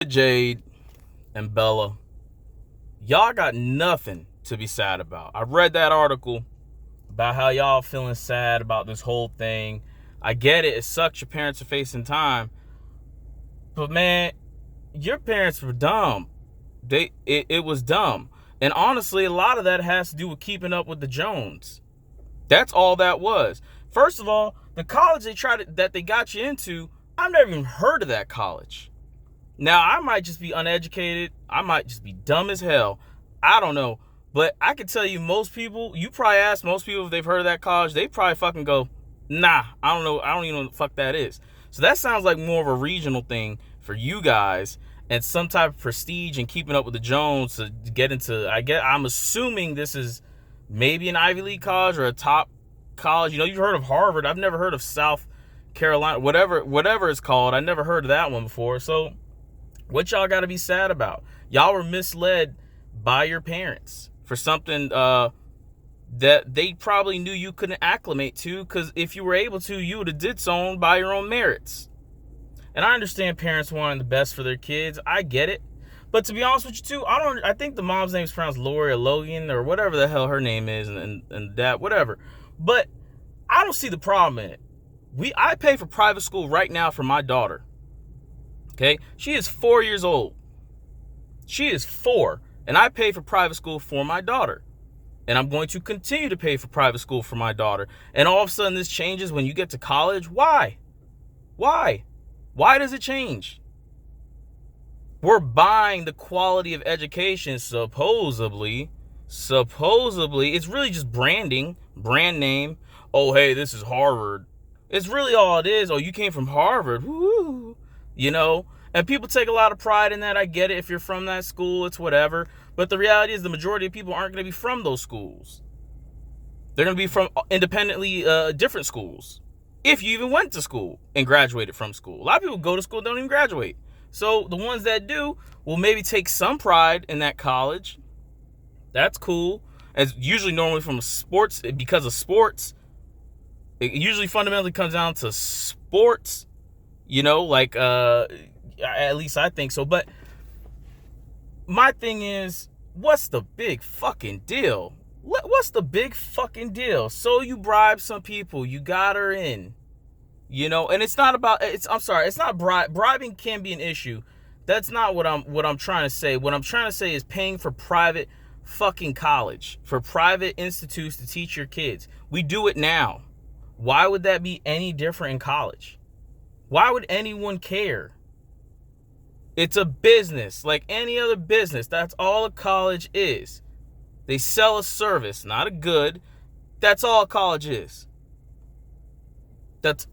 Jade and Bella, y'all got nothing to be sad about. I read that article about how y'all feeling sad about this whole thing. I get it. It sucks your parents are facing time. But man, your parents were dumb. It was dumb. And honestly, a lot of that has to do with keeping up with the Jones. That's all that was. First of all, the college that they got you into, I've never even heard of that college. Now, I might just be uneducated. I might just be dumb as hell. I don't know. But I can tell you, most people, you probably ask most people if they've heard of that college, they probably fucking go, nah, I don't know. I don't even know what the fuck that is. So that sounds like more of a regional thing for you guys and some type of prestige and keeping up with the Jones to get into, I'm assuming this is maybe an Ivy League college or a top college. You know, you've heard of Harvard. I've never heard of South Carolina, whatever it's called. I never heard of that one before. So what y'all got to be sad about? Y'all were misled by your parents for something that they probably knew you couldn't acclimate to, because if you were able to, you would have did so by your own merits. And I understand parents wanting the best for their kids. I get it. But to be honest with you too, I think the mom's name is pronounced Lori or Logan or whatever the hell her name is, and that, whatever. But I don't see the problem in it. I pay for private school right now for my daughter. Okay, she is 4 years old. She is 4, and I pay for private school for my daughter. And I'm going to continue to pay for private school for my daughter. And all of a sudden this changes when you get to college? Why? Why? Why does it change? We're buying the quality of education, supposedly. It's really just branding, brand name. Oh, hey, this is Harvard. It's really all it is. Oh, you came from Harvard. Woo. You know, and people take a lot of pride in that. I get it. If you're from that school, it's whatever. But the reality is the majority of people aren't going to be from those schools. They're going to be from independently different schools. If you even went to school and graduated from school. A lot of people go to school and don't even graduate. So the ones that do will maybe take some pride in that college. That's cool. As usually normally from sports, because of sports. It usually fundamentally comes down to sports. You know, like, at least I think so. But my thing is, what's the big fucking deal? What's the big fucking deal? So you bribe some people, you got her in, you know, and it's not about, I'm sorry, it's not bribing can be an issue. That's not what I'm trying to say. What I'm trying to say is paying for private fucking college, for private institutes to teach your kids. We do it now. Why would that be any different in college? Why would anyone care? It's a business like any other business. That's all a college is. They sell a service, not a good. That's all college is. That's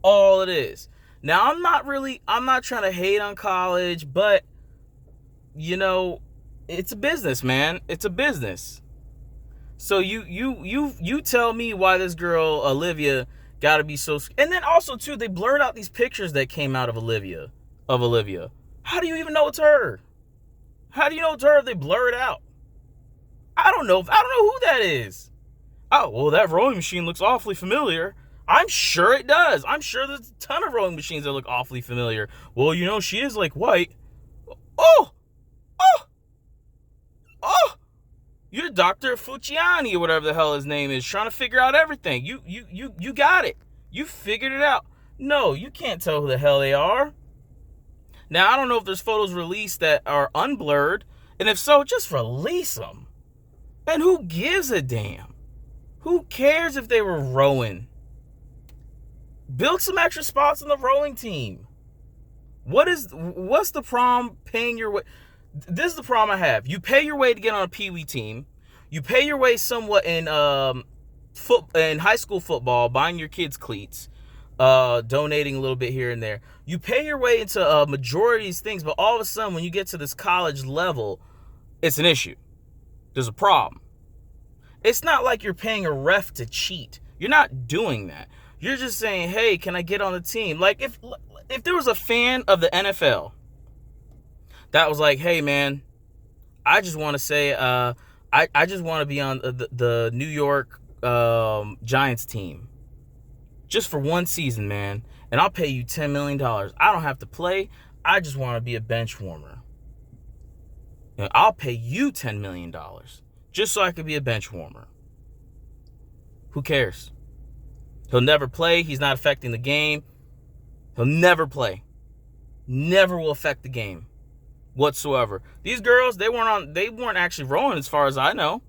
all it is. Now, I'm not trying to hate on college, but, you know, it's a business, man. It's a business. So you tell me why this girl, Olivia, got to be so... And then also, too, they blurred out these pictures that came out of Olivia. How do you even know it's her? How do you know it's her if they blur it out? I don't know who that is. Oh, well, that rowing machine looks awfully familiar. I'm sure it does. I'm sure there's a ton of rowing machines that look awfully familiar. Well, you know, she is like white. Oh! You're Dr. Fucciani or whatever the hell his name is, trying to figure out everything. You got it. You figured it out. No, you can't tell who the hell they are. Now, I don't know if there's photos released that are unblurred, and if so, just release them. And who gives a damn? Who cares if they were rowing? Build some extra spots on the rowing team. What's the problem paying your way? This is the problem I have. You pay your way to get on a Pee-wee team. You pay your way somewhat in in high school football, buying your kids cleats, donating a little bit here and there. You pay your way into a majority of these things, but all of a sudden, when you get to this college level, it's an issue. There's a problem. It's not like you're paying a ref to cheat. You're not doing that. You're just saying, hey, can I get on the team? Like, if there was a fan of the NFL that was like, hey, man, I just want to say, I just want to be on the New York Giants team. Just for one season, man. And I'll pay you $10 million. I don't have to play. I just want to be a bench warmer. I'll pay you $10 million just so I could be a bench warmer. Who cares? He'll never play. He's not affecting the game. He'll never play. Never will affect the game whatsoever. These girls, they weren't actually rolling as far as I know.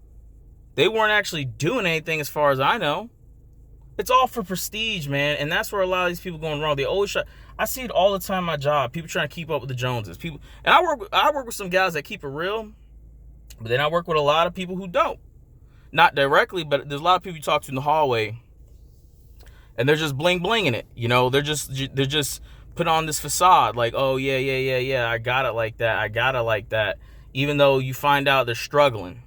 They weren't actually doing anything as far as I know. It's all for prestige, man. And that's where a lot of these people going wrong. They always try. I see it all the time in my job. People trying to keep up with the Joneses. And I work with some guys that keep it real, but then I work with a lot of people who don't. Not directly, but there's a lot of people you talk to in the hallway, and they're just bling-blinging it. They're just put on this facade like, oh, yeah, I got it like that. Even though you find out they're struggling.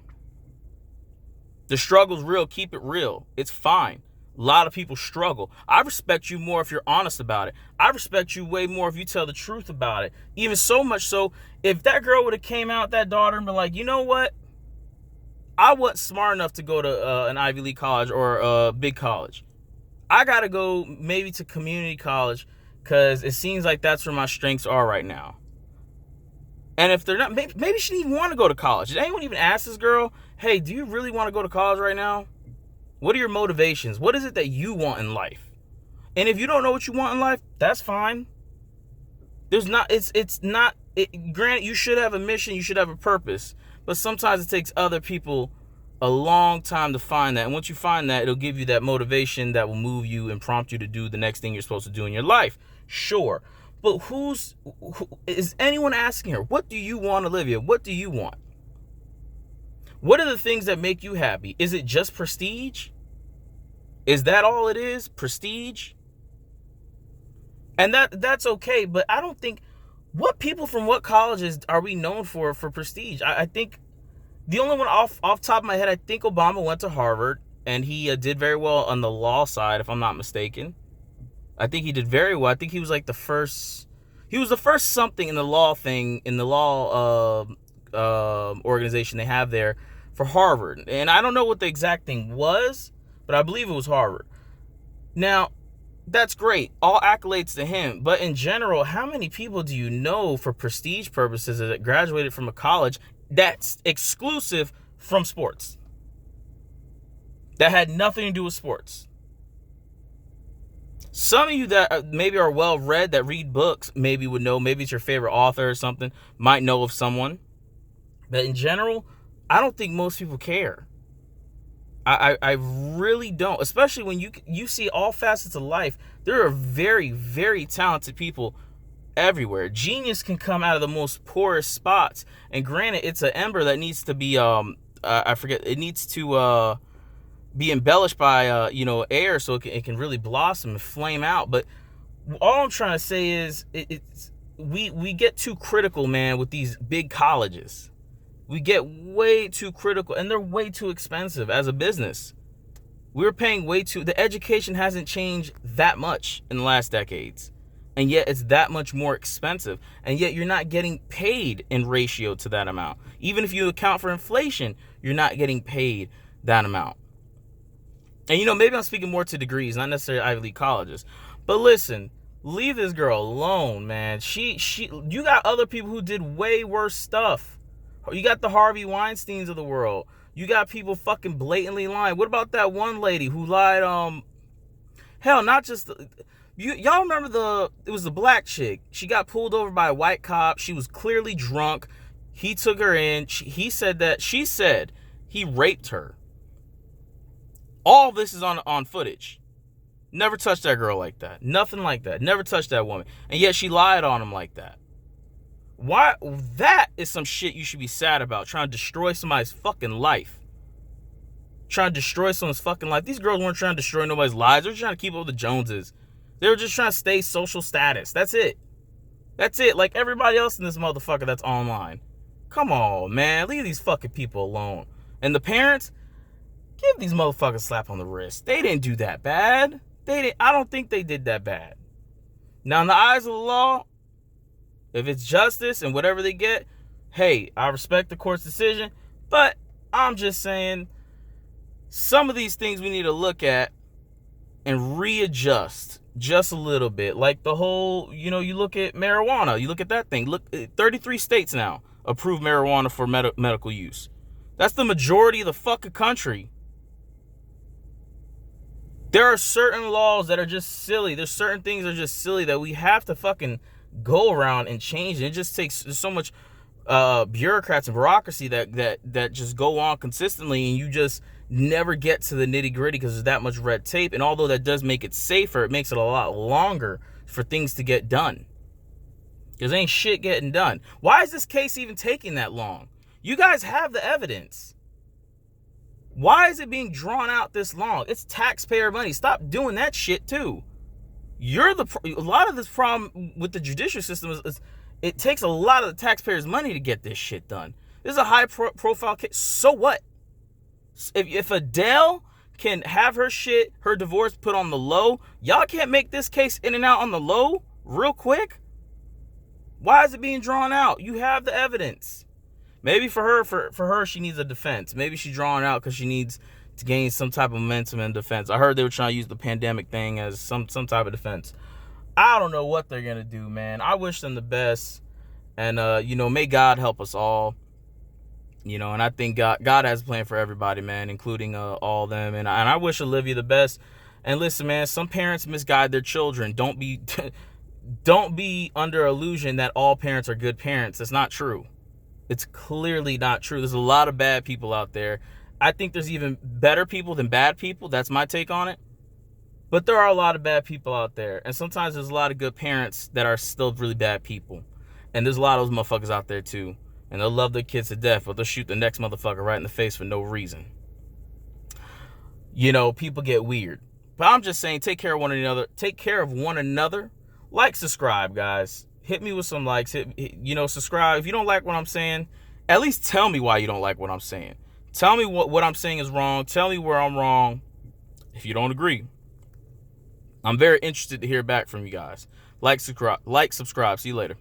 The struggle's real. Keep it real. It's fine. A lot of people struggle. I respect you more if you're honest about it. I respect you way more if you tell the truth about it. Even so much so, if that girl would have came out, that daughter, and been like, you know what? I wasn't smart enough to go to an Ivy League college or a big college. I got to go maybe to community college because it seems like that's where my strengths are right now. And if they're not, maybe she didn't even want to go to college. Did anyone even ask this girl, hey, do you really want to go to college right now? What are your motivations? What is it that you want in life? And if you don't know what you want in life, that's fine. Granted, you should have a mission, you should have a purpose, but sometimes it takes other people a long time to find that. And once you find that, it'll give you that motivation that will move you and prompt you to do the next thing you're supposed to do in your life. Sure. But is anyone asking her, what do you want, Olivia? What do you want? What are the things that make you happy? Is it just prestige? Is that all it is? Prestige? And that's okay, but I don't think, what people from what colleges are we known for prestige? I think the only one off top of my head, I think Obama went to Harvard, and he did very well on the law side, if I'm not mistaken. I think he did very well. I think he was like the first something in the law thing, in the law organization they have there for Harvard. And I don't know what the exact thing was, but I believe it was Harvard. Now, that's great. All accolades to him. But in general, how many people do you know for prestige purposes that graduated from a college that's exclusive from sports? That had nothing to do with sports. Some of you that maybe are well-read, that read books, maybe would know. Maybe it's your favorite author or something. Might know of someone. But in general, I don't think most people care. I really don't. Especially when you see all facets of life. There are very, very talented people everywhere. Genius can come out of the most poorest spots. And granted, it's an ember that needs to be, it needs to be embellished by, air so it can really blossom and flame out. But all I'm trying to say is we get too critical, man, with these big colleges. We get way too critical, and they're way too expensive as a business. We're paying the education hasn't changed that much in the last decades, and yet it's that much more expensive, and yet you're not getting paid in ratio to that amount. Even if you account for inflation, you're not getting paid that amount. And maybe I'm speaking more to degrees, not necessarily Ivy League colleges. But listen, leave this girl alone, man. You got other people who did way worse stuff. You got the Harvey Weinsteins of the world. You got people fucking blatantly lying. What about that one lady who lied? Not just y'all remember it was the black chick. She got pulled over by a white cop. She was clearly drunk. He took her in. She said he raped her. All this is on footage. Never touched that girl like that. Nothing like that. Never touched that woman. And yet she lied on him like that. Why? That is some shit you should be sad about. Trying to destroy somebody's fucking life. Trying to destroy someone's fucking life. These girls weren't trying to destroy nobody's lives. They were trying to keep up with the Joneses. They were just trying to stay social status. That's it. Like everybody else in this motherfucker that's online. Come on, man. Leave these fucking people alone. And the parents, give these motherfuckers a slap on the wrist. They didn't do that bad. I don't think they did that bad. Now, in the eyes of the law, if it's justice and whatever they get, hey, I respect the court's decision, but I'm just saying some of these things we need to look at and readjust Just a little bit. Like the whole, you look at marijuana. You look at that thing. Look, 33 states now approve marijuana for medical use. That's the majority of the fucking country. There are certain laws that are just silly. There's certain things that are just silly that we have to fucking go around and change. It just takes so much bureaucrats and bureaucracy that just go on consistently, and you just never get to the nitty gritty because there's that much red tape. And although that does make it safer, it makes it a lot longer for things to get done, because ain't shit getting done. Why is this case even taking that long? You guys have the evidence. Why is it being drawn out this long? It's taxpayer money. Stop doing that shit too. A lot of this problem with the judicial system is it takes a lot of the taxpayers' money to get this shit done. This is a high profile case. So what? If Adele can have her divorce put on the low, y'all can't make this case in and out on the low real quick? Why is it being drawn out? You have the evidence. Maybe for her, she needs a defense. Maybe she's drawing out because she needs to gain some type of momentum in defense. I heard they were trying to use the pandemic thing as some type of defense. I don't know what they're going to do, man. I wish them the best. And, may God help us all. And I think God has a plan for everybody, man, including all of them. And I wish Olivia the best. And listen, man, some parents misguide their children. Don't be under illusion that all parents are good parents. That's not true. It's clearly not true. There's a lot of bad people out there. I think there's even better people than bad people. That's my take on it. But there are a lot of bad people out there. And sometimes there's a lot of good parents that are still really bad people. And there's a lot of those motherfuckers out there too. And they'll love their kids to death, but they'll shoot the next motherfucker right in the face for no reason. People get weird. But I'm just saying, take care of one another. Take care of one another. Like, subscribe, guys. Hit me with some likes. Subscribe. If you don't like what I'm saying, at least tell me why you don't like what I'm saying. Tell me what I'm saying is wrong. Tell me where I'm wrong. If you don't agree, I'm very interested to hear back from you guys. Like, subscribe. See you later.